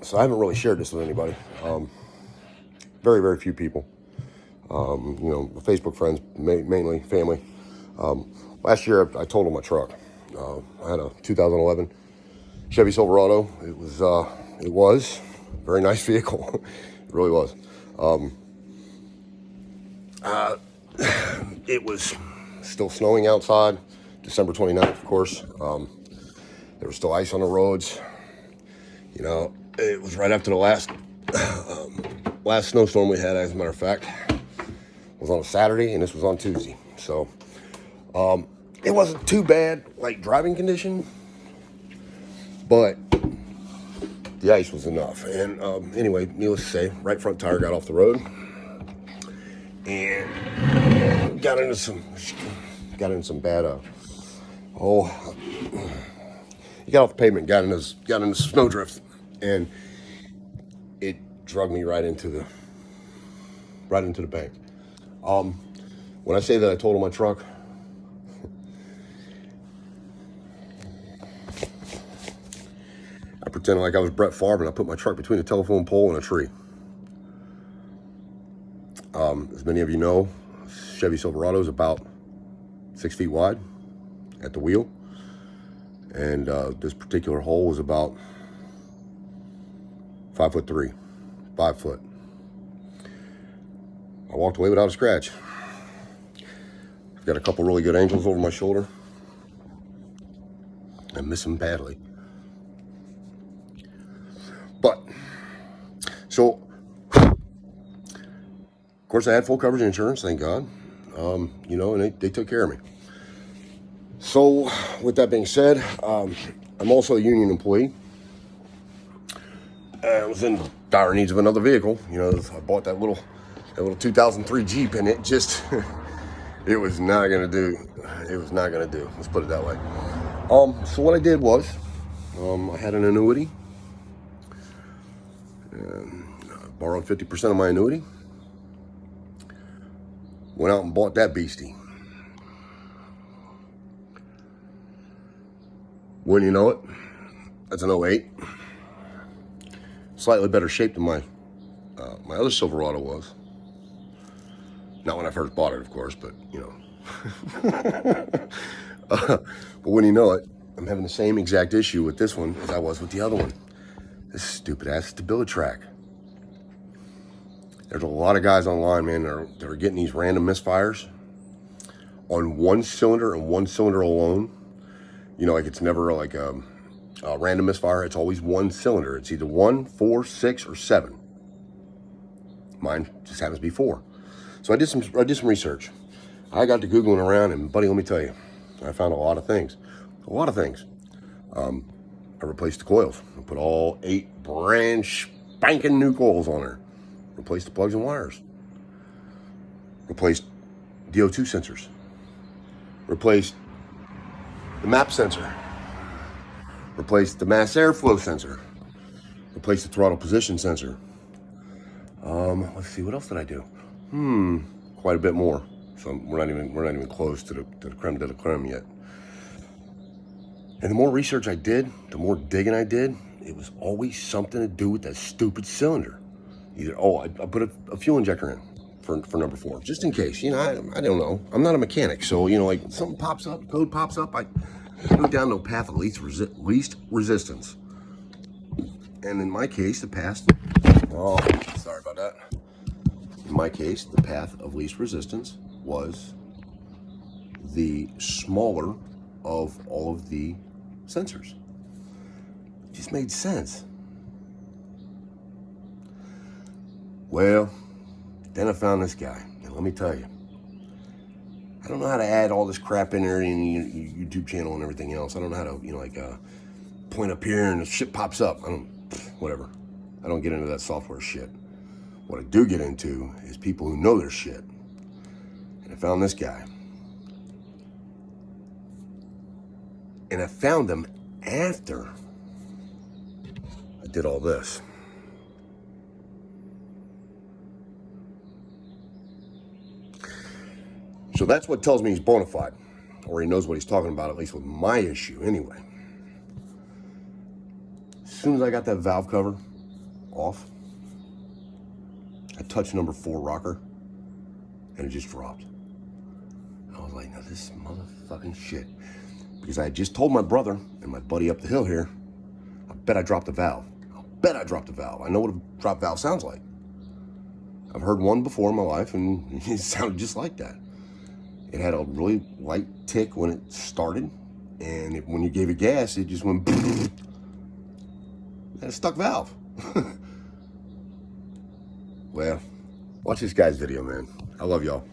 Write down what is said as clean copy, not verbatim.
So I haven't really shared this with anybody. Very, very few people. Facebook friends, mainly family. Last year I totaled my truck. I had a 2011 Chevy Silverado. It was a very nice vehicle. It really was. It was still snowing outside, December 29th, of course. There was still ice on the roads. It was right after the last snowstorm we had, as a matter of fact. It was on a Saturday, and this was on Tuesday. So it wasn't too bad, like driving condition, but the ice was enough. And anyway, needless to say, right front tire got off the road and got into some bad he got off the pavement, got into snowdrift, and it drug me right into the bank. When I say that I totaled my truck, I pretended like I was Brett Favre and I put my truck between a telephone pole and a tree. As many of you know, Chevy Silverado is about 6 feet wide at the wheel. And this particular hole was about 5'3", 5 foot. I walked away without a scratch. I've got a couple really good angels over my shoulder. I miss them badly. But, so, of course I had full coverage insurance, thank God. And they took care of me. So, with that being said, I'm also a union employee. I was in dire needs of another vehicle. I bought that little 2003 Jeep, and it just, it was not gonna do. It was not gonna do. Let's put it that way. So what I did was, I had an annuity. And I borrowed 50% of my annuity. Went out and bought that beastie. Wouldn't you know it, that's an '08. Slightly better shape than my other Silverado was. Not when I first bought it, of course, but but when you know it, I'm having the same exact issue with this one as I was with the other one. This stupid ass Stabilitrak. There's a lot of guys online, man, that are getting these random misfires on one cylinder and one cylinder alone. Like it's never like a random misfire. It's always one cylinder. It's either 1, 4, 6, or 7. Mine just happens to be 4. So I did some research. I got to Googling around, and buddy, let me tell you, I found a lot of things. I replaced the coils. I put all 8 brand spanking new coils on there. Replaced the plugs and wires. Replaced the O2 sensors. Replaced the map sensor. Replaced the mass airflow sensor. Replaced the throttle position sensor. Let's see, what else did I do? Quite a bit more. So we're not even close to the creme de la creme yet. And the more research I did, the more digging I did, it was always something to do with that stupid cylinder. Either, I put a fuel injector in for number 4, just in case. I don't know. I'm not a mechanic, so, like something pops up, code pops up, I go down the path of least resistance. And in my case, sorry about that. In my case, the path of least resistance was the smaller of all of the sensors. It just made sense. Well, then I found this guy, and let me tell you, I don't know how to add all this crap in there in your YouTube channel and everything else. I don't know how to, point up here and the shit pops up. Whatever. I don't get into that software shit. What I do get into is people who know their shit. And I found this guy. And I found him after I did all this. So that's what tells me he's bona fide, or he knows what he's talking about, at least with my issue anyway. As soon as I got that valve cover off. I touched number 4 rocker, and it just dropped. I was like, now this motherfucking shit. Because I had just told my brother and my buddy up the hill here, I bet I dropped a valve. I bet I dropped a valve. I know what a drop valve sounds like. I've heard one before in my life, and it sounded just like that. It had a really light tick when it started, and when you gave it gas, it just went and a stuck valve. Well, watch this guy's video, man. I love y'all.